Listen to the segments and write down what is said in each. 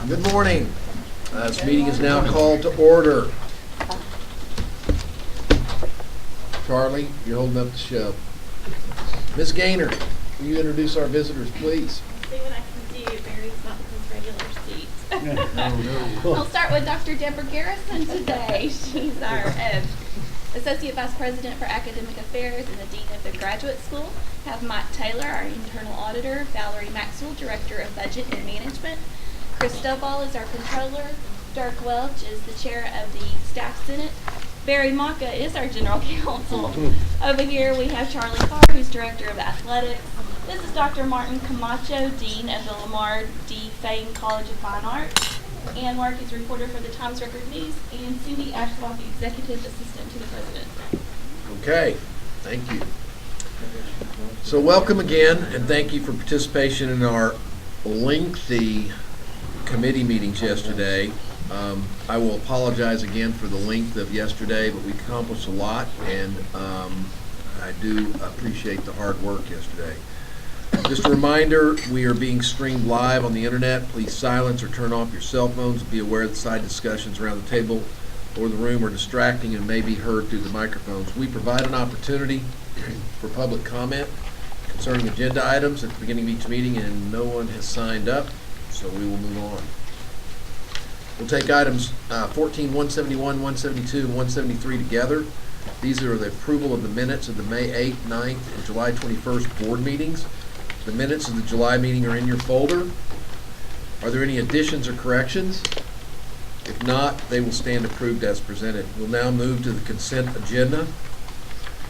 Good morning. This meeting is now called to order. Charlie, you're holding up the show. Ms. Gaynor, will you introduce our visitors, please? See what I can do. Barry's not in his regular seat. No. I'll start with Dr. Deborah Garrison today. She's our Associate Vice President for Academic Affairs and the Dean of the Graduate School. Have Mike Taylor, our Internal Auditor. Valerie Maxwell, Director of Budget and Management. Chris Stovall is our Controller. Dirk Welch is the Chair of the Staff Senate. Barry Maka is our General Counsel. Over here we have Charlie Carr, who's Director of Athletics. This is Dr. Martin Camacho, Dean of the Lamar D. Fane College of Fine Arts. Ann Work is reporter for the Times Record News, and Cindy Ashcroft, Executive Assistant to the President. Okay, thank you. So welcome again, and thank you for participation in our lengthy committee meetings yesterday. I will apologize again for the length of yesterday, but we accomplished a lot, and I do appreciate the hard work yesterday. Just a reminder, we are being streamed live on the internet. Please silence or turn off your cell phones. Be aware that side discussions around the table or the room are distracting and may be heard through the microphones. We provide an opportunity for public comment concerning agenda items at the beginning of each meeting, and no one has signed up, so we will move on. We'll take items 14, 171, 172, and 173 together. These are the approval of the minutes of the May 8th, 9th, and July 21st board meetings. The minutes of the July meeting are in your folder. Are there any additions or corrections? If not, they will stand approved as presented. We'll now move to the consent agenda.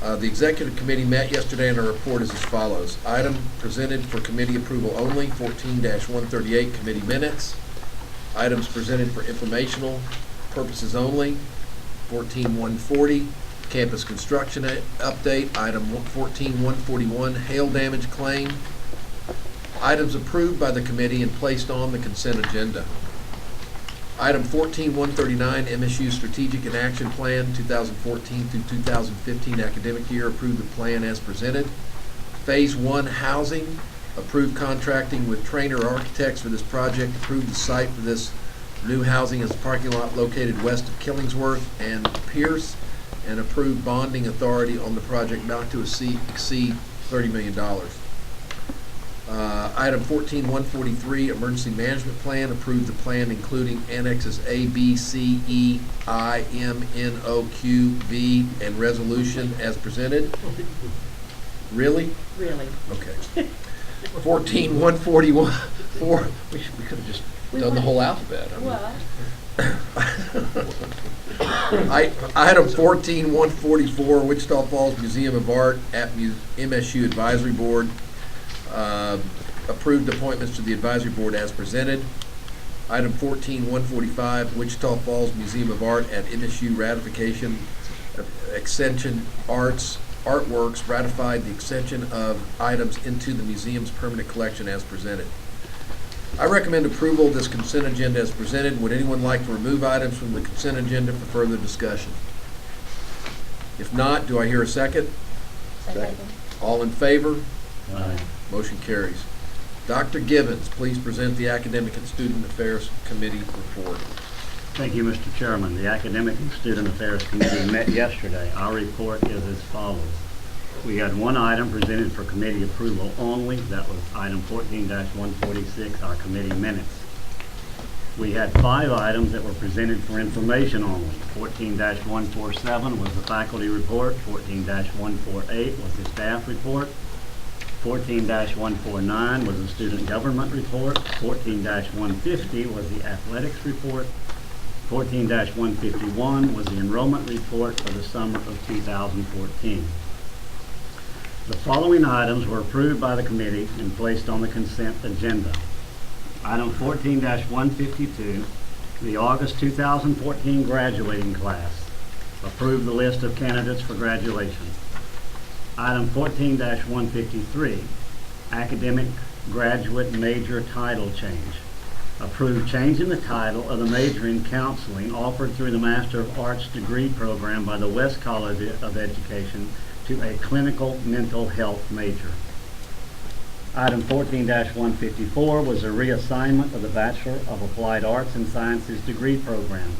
The Executive Committee met yesterday, and our report is as follows. Item presented for committee approval only, 14-138 committee minutes. Items presented for informational purposes only, 14-140 campus construction update. Item 14-141 hail damage claim. Items approved by the committee and placed on the consent agenda. Item 14-139 MSU Strategic and Action Plan 2014 through 2015 academic year. Approved the plan as presented. Phase 1 housing. Approved contracting with Trainer Architects for this project. Approved the site for this new housing as a parking lot located west of Killingsworth and Pierce. And approved bonding authority on the project not to exceed $30 million. Item 14-143 Emergency Management Plan. Approved the plan including annexes A, B, C, E, I, M, N, O, Q, V, and resolution as presented. Really? Really. Okay. 14-141. We could have just done the whole alphabet. What? Item 14-144 Wichita Falls Museum of Art at MSU Advisory Board. Approved appointments to the advisory board as presented. Item 14-145 Wichita Falls Museum of Art at MSU ratification extension artworks ratified the extension of items into the museum's permanent collection as presented. I recommend approval of this consent agenda as presented. Would anyone like to remove items from the consent agenda for further discussion? If not, do I hear a second? Second. All in favor? Aye. Motion carries. Dr. Gibbons, please present the Academic and Student Affairs Committee report. Thank you, Mr. Chairman. The Academic and Student Affairs Committee met yesterday. Our report is as follows. We had one item presented for committee approval only. That was item 14-146, our committee minutes. We had 5 items that were presented for information only. 14-147 was the faculty report. 14-148 was the staff report. 14-149 was the student government report. 14-150 was the athletics report. 14-151 was the enrollment report for the summer of 2014. The following items were approved by the committee and placed on the consent agenda. Item 14-152, the August 2014 graduating class. Approved the list of candidates for graduation. Item 14-153, academic graduate major title change. Approved change in the title of the major in counseling offered through the Master of Arts degree program by the West College of Education to a clinical mental health major. Item 14-154 was a reassignment of the Bachelor of Applied Arts and Sciences degree program.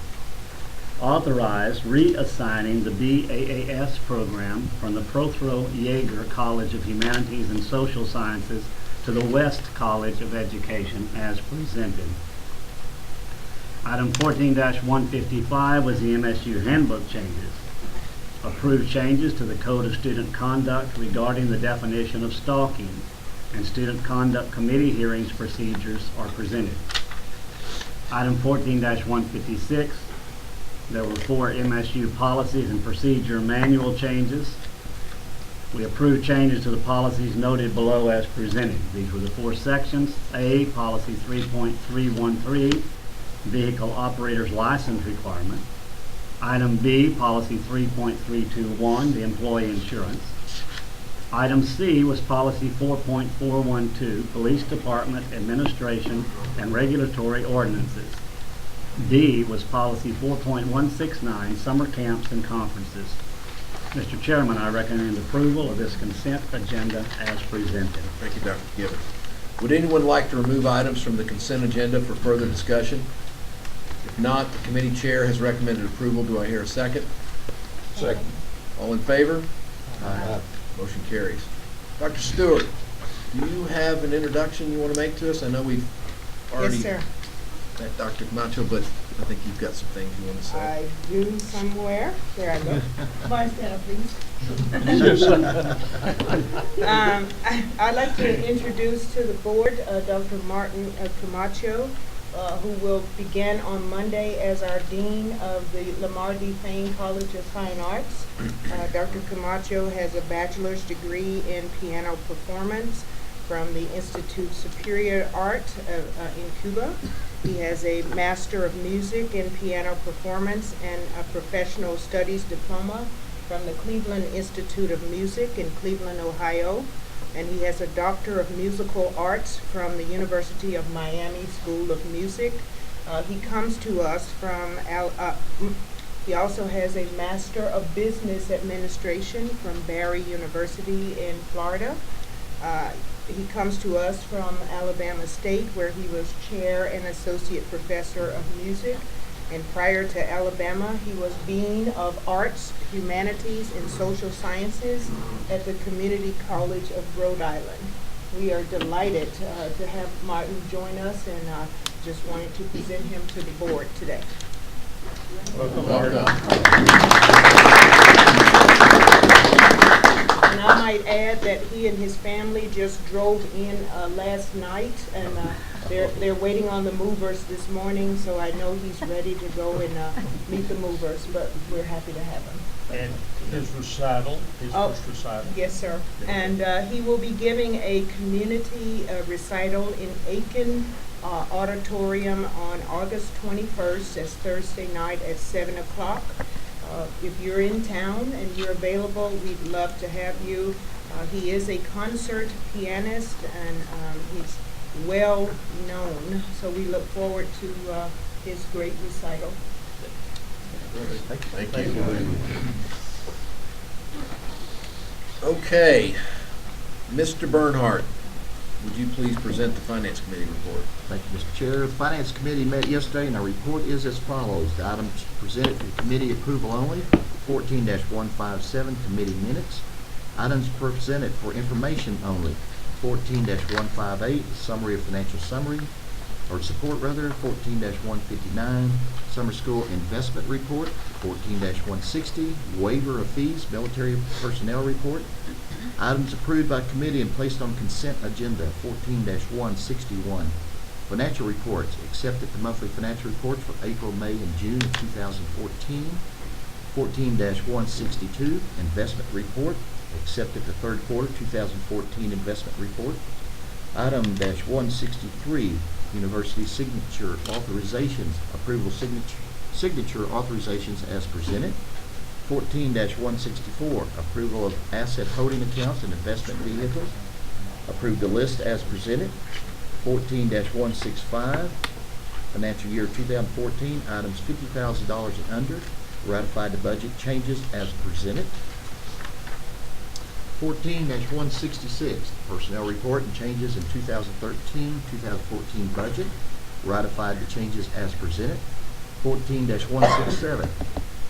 Authorized reassigning the BAAS program from the Prothero Yeager College of Humanities and Social Sciences to the West College of Education as presented. Item 14-155 was the MSU handbook changes. Approved changes to the Code of Student Conduct regarding the definition of stalking, and Student Conduct Committee hearings procedures are presented. Item 14-156, there were 4 MSU policies and procedure manual changes. We approved changes to the policies noted below as presented. These were the 4 sections. A, Policy 3.313, Vehicle Operator's License Requirement. Item B, Policy 3.321, the Employee Insurance. Item C was Policy 4.412, Police Department Administration and Regulatory Ordinances. D was Policy 4.169, Summer Camps and Conferences. Mr. Chairman, I recommend approval of this consent agenda as presented. Thank you, Dr. Gibbons. Would anyone like to remove items from the consent agenda for further discussion? If not, the committee chair has recommended approval. Do I hear a second? Second. All in favor? Aye. Motion carries. Dr. Stewart, do you have an introduction you want to make to us? I know we've already Yes, sir. met Dr. Camacho, but I think you've got some things you want to say. I do somewhere. There I go. Vice Chair, please. I'd like to introduce to the board Dr. Martin Camacho, who will begin on Monday as our Dean of the Lamar D. Fain College of Fine Arts. Dr. Camacho has a bachelor's degree in piano performance from the Institute Superior Art in Cuba. He has a Master of Music in Piano Performance and a Professional Studies Diploma from the Cleveland Institute of Music in Cleveland, Ohio. And he has a Doctor of Musical Arts from the University of Miami School of Music. He comes to us from, he also has a Master of Business Administration from Barry University in Florida. He comes to us from Alabama State, where he was chair and associate professor of music. And prior to Alabama, he was Dean of Arts, Humanities, and Social Sciences at the Community College of Rhode Island. We are delighted to have Martin join us, and just wanted to present him to the board today. Welcome, Martin. And I might add that he and his family just drove in last night, and they're waiting on the movers this morning, so I know he's ready to go and meet the movers, but we're happy to have him. And his recital, first recital. Yes, sir. And he will be giving a community recital in Aiken Auditorium on August 21st. That's Thursday night at 7 o'clock. If you're in town and you're available, we'd love to have you. He is a concert pianist, and he's well known, so we look forward to his great recital. Thank you. Okay, Mr. Bernhardt, would you please present the Finance Committee report? Thank you, Mr. Chair. The Finance Committee met yesterday, and our report is as follows. The items presented for committee approval only: 14-157, committee minutes. Items presented for information only: 14-158, summary of financial summary, or support rather. 14-159, summer school investment report. 14-160, waiver of fees, military personnel report. Items approved by committee and placed on consent agenda: 14-161, financial reports. Accepted the monthly financial reports for April, May, and June of 2014. 14-162, investment report. Accepted the third quarter 2014 investment report. Item -163, university signature authorizations, approval signature authorizations as presented. 14-164, approval of asset holding accounts and investment vehicles. Approved the list as presented. 14-165, financial year 2014, items $50,000 and under. Ratified the budget changes as presented. 14-166, personnel report and changes in 2013-2014 budget. Ratified the changes as presented. 14-167,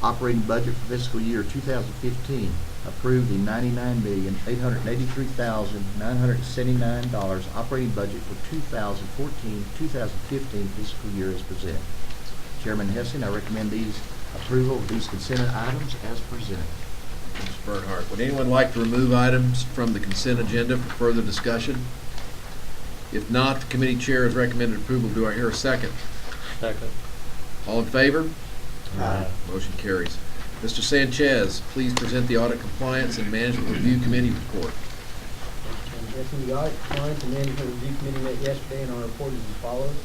operating budget for fiscal year 2015. Approved the $99,883,979 operating budget for 2014-2015 fiscal year as presented. Chairman Hessing, I recommend approval of these consent items as presented. Ms. Bernhardt, would anyone like to remove items from the consent agenda for further discussion? If not, the committee chair has recommended approval. Do I hear a second? Second. All in favor? Aye. Motion carries. Mr. Sanchez, please present the Audit Compliance and Management Review Committee report. The Audit Compliance and Management Review Committee met yesterday, and our report is as follows.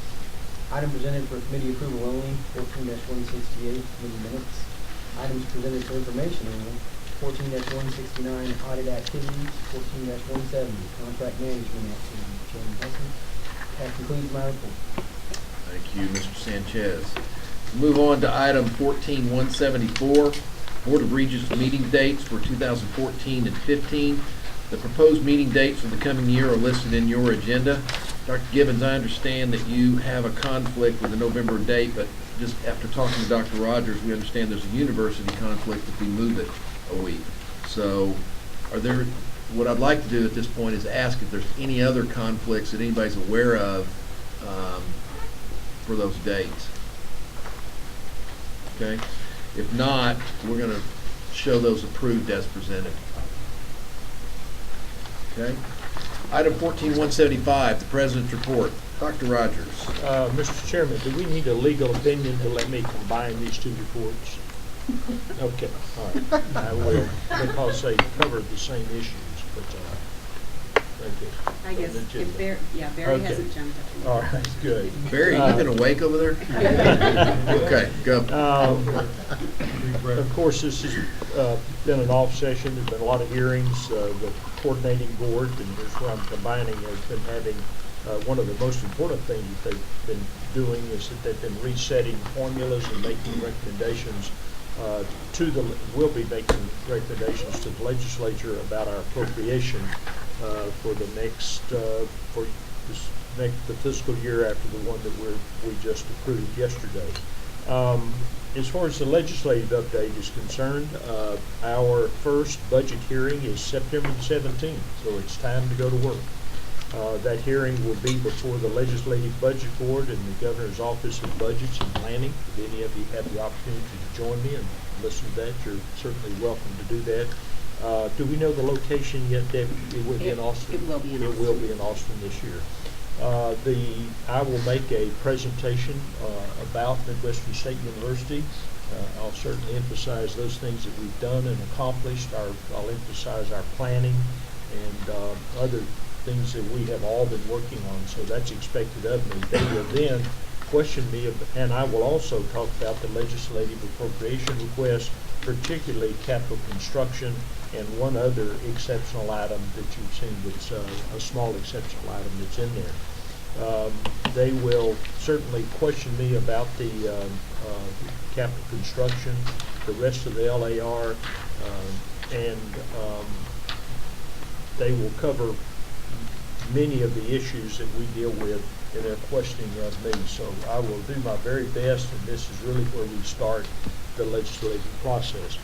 Item presented for committee approval only, 14-168, committee minutes. Items presented for information only, 14-169, audit activities, 14-170, contract management activities. Chairman Hessing, that concludes my report. Thank you, Mr. Sanchez. Move on to item 14-174, Board of Regents meeting dates for 2014 and 15. The proposed meeting dates for the coming year are listed in your agenda. Dr. Gibbons, I understand that you have a conflict with the November date, but just after talking to Dr. Rogers, we understand there's a university conflict if we move it a week. So what I'd like to do at this point is ask if there's any other conflicts that anybody's aware of for those dates. Okay? If not, we're going to show those approved as presented. Okay? Item 14-175, the President's report. Dr. Rogers. Mr. Chairman, do we need a legal opinion to let me combine these two reports? Okay, all right, I will, because they cover the same issues, but, thank you. I guess if Barry, Barry Okay. hasn't jumped up. All right, good. Barry, you been awake over there? Okay, go. Of course, this has been an off session. There's been a lot of hearings. The coordinating board, and here's where I'm combining, has been having, one of the most important things that they've been doing is that they've been resetting formulas and making recommendations will be making recommendations to the legislature about our appropriation for the next, the fiscal year after the one that we just approved yesterday. As far as the legislative update is concerned, our first budget hearing is September the 17th, so it's time to go to work. That hearing will be before the Legislative Budget Board and the Governor's Office of Budgets and Planning. If any of you have the opportunity to join me and listen to that, you're certainly welcome to do that. Do we know the location yet, Debbie? It will be in Austin? It will be in Austin. It will be in Austin this year. I will make a presentation about Midwestern State University. I'll certainly emphasize those things that we've done and accomplished. I'll emphasize our planning and other things that we have all been working on, so that's expected of me. They will then question me, and I will also talk about the legislative appropriation request, particularly capital construction, and one other exceptional item that you've seen that's a small exceptional item that's in there. They will certainly question me about the capital construction, the rest of the LAR, and they will cover many of the issues that we deal with in their questioning of me. So I will do my very best, and this is really where we start the legislative process.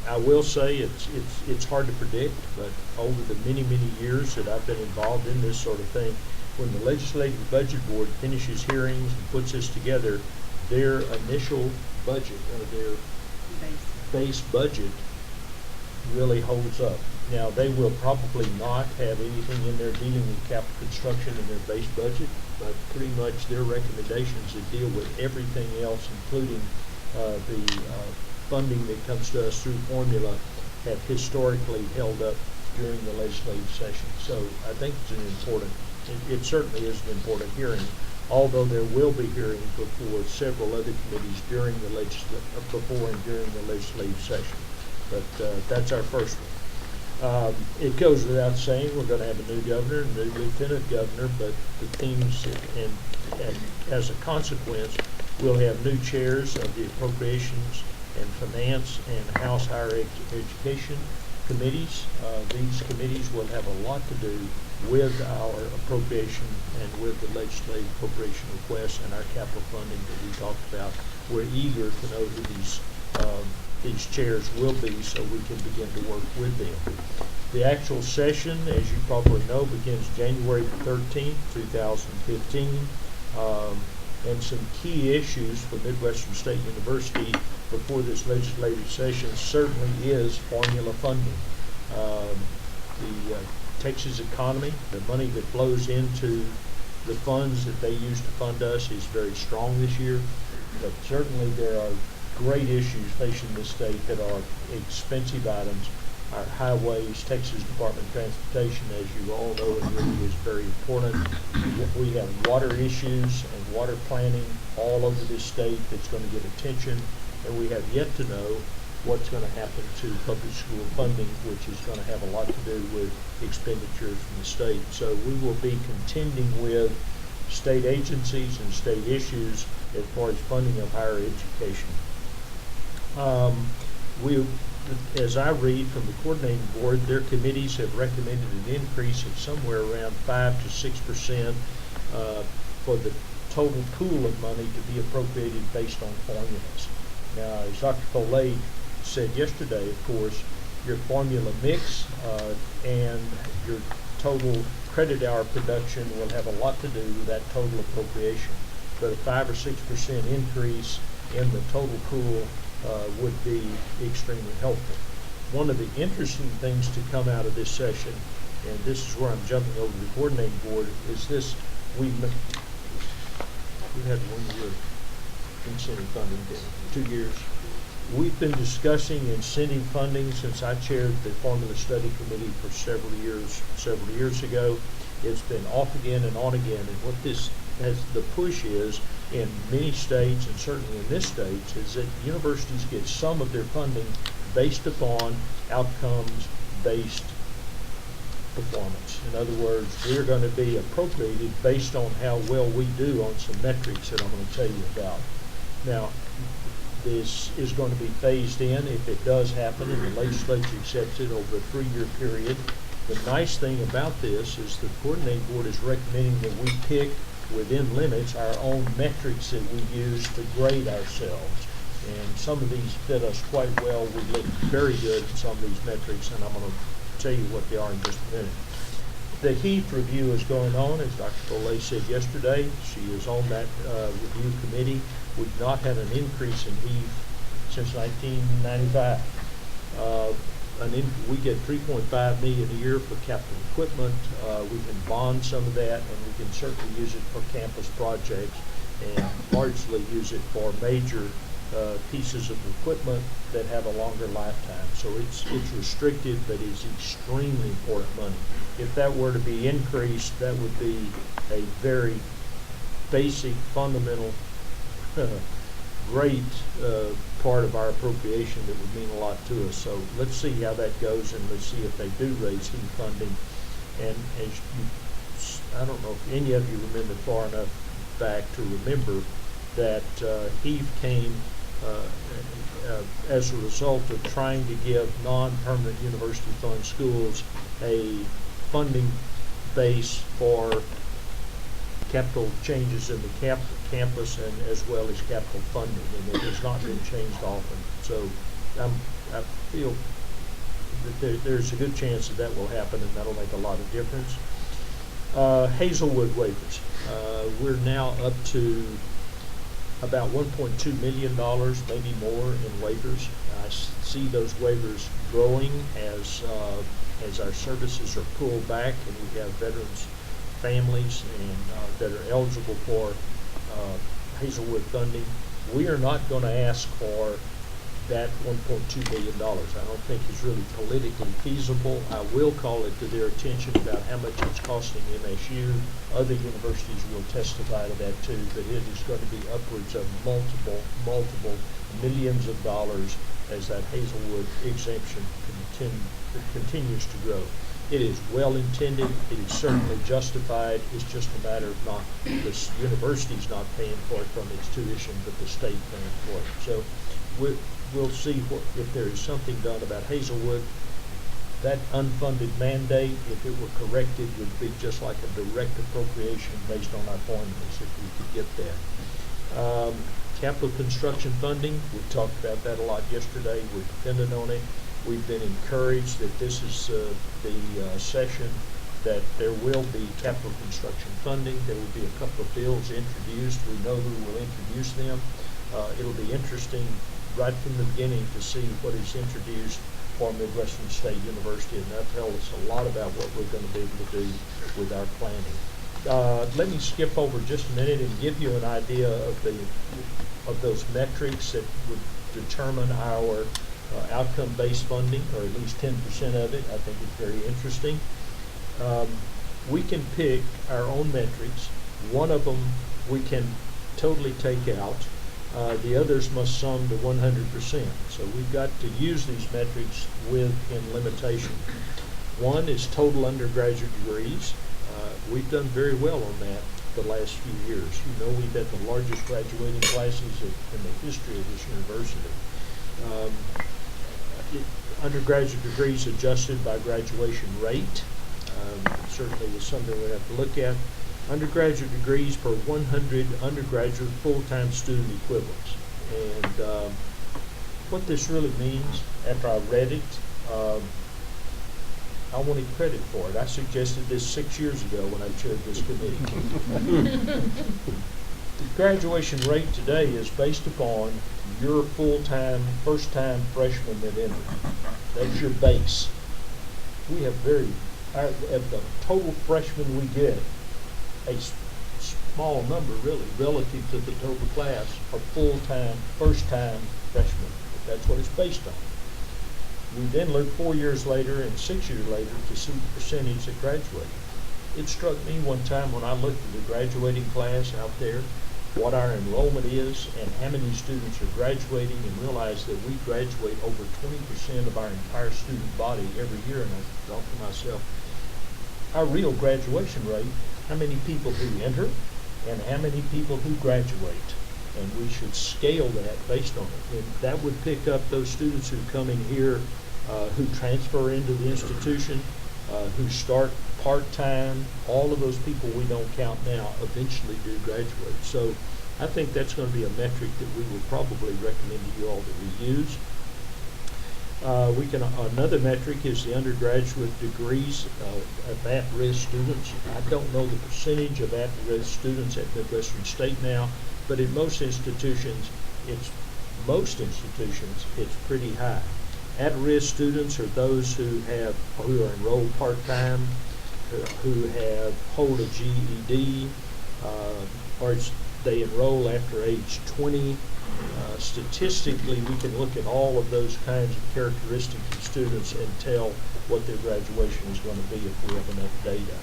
I will say it's hard to predict, but over the many years that I've been involved in this sort of thing, when the Legislative Budget Board finishes hearings and puts this together, their initial budget, or their base budget, really holds up. Now, they will probably not have anything in there dealing with capital construction in their base budget, but pretty much their recommendations that deal with everything else, including the funding that comes to us through formula, have historically held up during the legislative session. So I think it certainly is an important hearing, although there will be hearings before several other committees before and during the legislative session. But that's our first one. It goes without saying we're going to have a new governor, a new lieutenant governor, but the themes and as a consequence, we'll have new chairs of the Appropriations and Finance and House Higher Education. committees. These committees will have a lot to do with our appropriation and with the legislative appropriation requests and our capital funding that we talked about. We're eager to know who these chairs will be so we can begin to work with them. The actual session, as you probably know, begins January the 13th, 2015. And some key issues for Midwestern State University before this legislative session certainly is formula funding. The Texas economy, the money that flows into the funds that they use to fund us is very strong this year, but certainly there are great issues facing this state that are expensive items. Our highways, Texas Department of Transportation, as you all know, and really is very important. We have water issues and water planning all over this state that's going to get attention, and we have yet to know what's going to happen to public school funding, which is going to have a lot to do with expenditures from the state. So we will be contending with state agencies and state issues as far as funding of higher education. As I read from the coordinating board, their committees have recommended an increase of somewhere around 5 to 6% for the total pool of money to be appropriated based on formulas. Now, as Dr. Foley said yesterday, of course, your formula mix and your total credit hour production will have a lot to do with that total appropriation. But a 5 or 6% increase in the total pool would be extremely helpful. One of the interesting things to come out of this session, and this is where I'm jumping over the coordinating board, is this: we had 1 year incentive funding, 2 years. We've been discussing incentive funding since I chaired the Formula Study Committee for several years ago. It's been off again and on again, and what this as the push is in many states, and certainly in this state, is that universities get some of their funding based upon outcomes-based performance. In other words, we're going to be appropriated based on how well we do on some metrics that I'm going to tell you about. Now, this is going to be phased in if it does happen and the legislature accepts it over a 3-year period. The nice thing about this is the coordinating board is recommending that we pick within limits our own metrics that we use to grade ourselves. And some of these fit us quite well. We look very good at some of these metrics, and I'm going to tell you what they are in just a minute. The HEAF review is going on, as Dr. Foley said yesterday. She is on that review committee. We've not had an increase in HEAF since 1995. We get $3.5 million a year for capital equipment. We can bond some of that, and we can certainly use it for campus projects and largely use it for major pieces of equipment that have a longer lifetime. So it's restricted, but it's extremely important money. If that were to be increased, that would be a very basic, fundamental, great part of our appropriation that would mean a lot to us. So let's see how that goes, and let's see if they do raise HEAF funding. And as I don't know if any of you remember far enough back to remember that HEAF came as a result of trying to give non-permanent university fund schools a funding base for capital changes in the campus and as well as capital funding, and it has not been changed often. So I feel that there's a good chance that will happen, and that'll make a lot of difference. Hazelwood waivers. We're now up to about $1.2 million, maybe more, in waivers. I see those waivers growing as our services are pulled back, and we have veterans families and that are eligible for Hazelwood funding. We are not going to ask for that $1.2 million. I don't think it's really politically feasible. I will call it to their attention about how much it's costing MSU. Other universities will testify to that too, but it is going to be upwards of multiple millions of dollars as that Hazelwood exemption continues to grow. It is well intended. It is certainly justified. It's just a matter of not the university's not paying for it from its tuition, but the state paying for it. So we'll see if there is something done about Hazelwood. That unfunded mandate, if it were corrected, would be just like a direct appropriation based on our formulas, if we could get that. Capital construction funding, we talked about that a lot yesterday. We're dependent on it. We've been encouraged that this is the session that there will be capital construction funding. There will be a couple of bills introduced. We know who will introduce them. It'll be interesting right from the beginning to see what is introduced for Midwestern State University, and that tells us a lot about what we're going to be able to do with our planning. Let me skip over just a minute and give you an idea of those metrics that would determine our outcome-based funding, or at least 10% of it. I think it's very interesting. We can pick our own metrics. One of them we can totally take out. The others must sum to 100%. So we've got to use these metrics within limitation. One is total undergraduate degrees. We've done very well on that the last few years. You know, we've had the largest graduating classes in the history of this university. Undergraduate degrees adjusted by graduation rate certainly is something we have to look at. Undergraduate degrees per 100 undergraduate full-time student equivalents. And what this really means, after I read it, I wanted credit for it. I suggested this 6 years ago when I chaired this committee. The graduation rate today is based upon your full-time, first-time freshman that entered. That's your base. We have of the total freshmen we get, a small number really, relative to the total class, are full-time, first-time freshmen. That's what it's based on. We then look 4 years later and 6 years later to see the percentage that graduated. It struck me one time when I looked at the graduating class out there, what our enrollment is and how many students are graduating, and realized that we graduate over 20% of our entire student body every year. And I thought to myself, our real graduation rate, how many people who enter and how many people who graduate. And we should scale that based on it. And that would pick up those students who come in here, who transfer into the institution, who start part-time. All of those people we don't count now eventually do graduate. So I think that's going to be a metric that we will probably recommend to you all that we use. Another metric is the undergraduate degrees of at-risk students. I don't know the percentage of at-risk students at Midwestern State now, but in most institutions, it's pretty high. At-risk students are those who are enrolled part-time, who hold a GED, or they enroll after age 20. Statistically, we can look at all of those kinds of characteristics of students and tell what their graduation is going to be if we have enough data.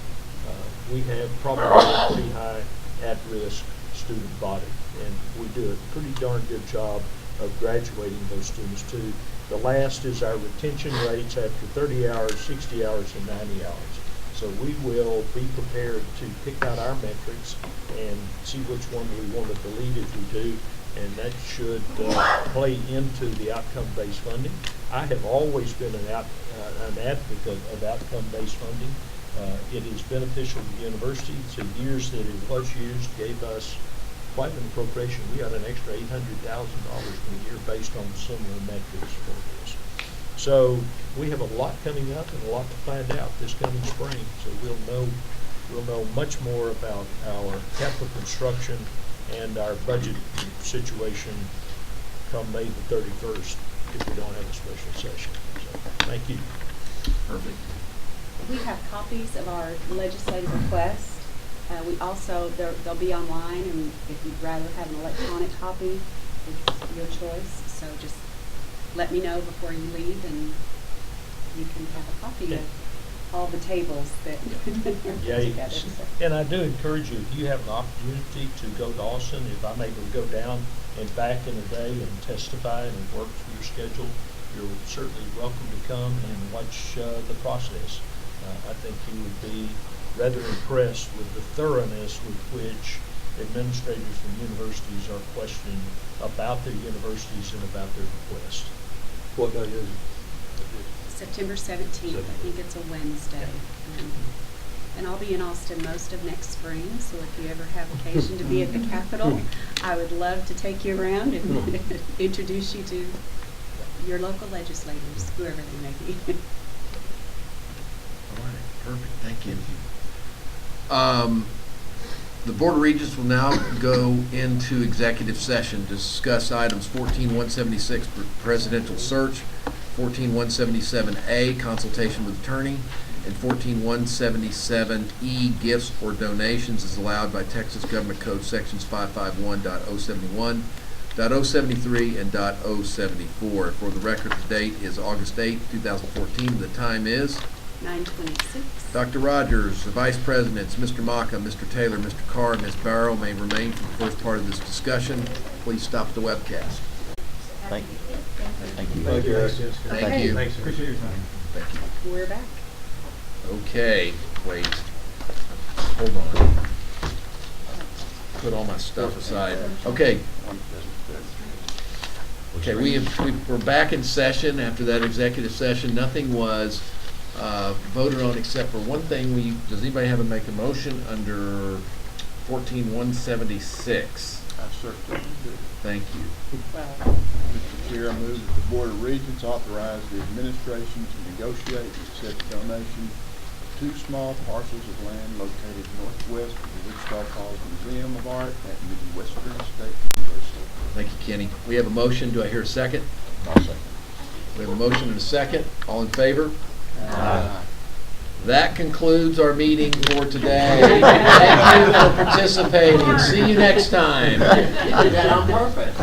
We have probably a pretty high at-risk student body, and we do a pretty darn good job of graduating those students too. The last is our retention rates after 30 hours, 60 hours, and 90 hours. So we will be prepared to pick out our metrics and see which one we want to delete if we do, and that should play into the outcome-based funding. I have always been an advocate of outcome-based funding. It is beneficial to the university. The years that it was used gave us quite an appropriation. We got an extra $800,000 per year based on similar metrics for this. So we have a lot coming up and a lot to find out this coming spring. So we'll know much more about our capital construction and our budget situation come May the 31st if we don't have a special session. So thank you. Perfect. We have copies of our legislative request. We also, they'll be online, and if you'd rather have an electronic copy, it's your choice. So just let me know before you leave, and you can have a copy of all the tables that Yeah, together. So. and I do encourage you, if you have an opportunity to go to Austin, if I'm able to go down and back in a day and testify and work through your schedule, you're certainly welcome to come and watch the process. I think you would be rather impressed with the thoroughness with which administrators from universities are questioning about their universities and about their requests. What day is it? September 17th. I think it's a Wednesday. And I'll be in Austin most of next spring, so if you ever have occasion to be at the Capitol, I would love to take you around and introduce you to your local legislators, whoever they may be. All right, perfect, thank you. The Board of Regents will now go into executive session to discuss items 14-176 presidential search, 14-177A consultation with attorney, and 14-177E gifts or donations as allowed by Texas Government Code Sections 551.071, .073, and .074. For the record, the date is August 8, 2014. The time is 9:26. Dr. Rogers, the Vice Presidents, Mr. Maka, Mr. Taylor, Mr. Carr, Ms. Barrow may remain for the first part of this discussion. Please stop the webcast. Thank you. Thank you. Thank you. Thank you. Thanks, appreciate your time. Thank you. We're back. Okay, wait. Hold on. Put all my stuff aside. Okay. Okay, we're back in session after that executive session. Nothing was voted on except for one thing. Does anybody have to make a motion under 14-176? I certainly do. Thank you. Mr. Chair, I move that the Board of Regents authorize the administration to negotiate and accept donation of 2 small parcels of land located northwest of the Wichita Falls Museum of Art at Midwestern State University. Thank you, Kenny. We have a motion. Do I hear a second? I'll second. We have a motion and a second. All in favor? Aye. That concludes our meeting for today. Thank you for participating. See you next time. You did that on purpose.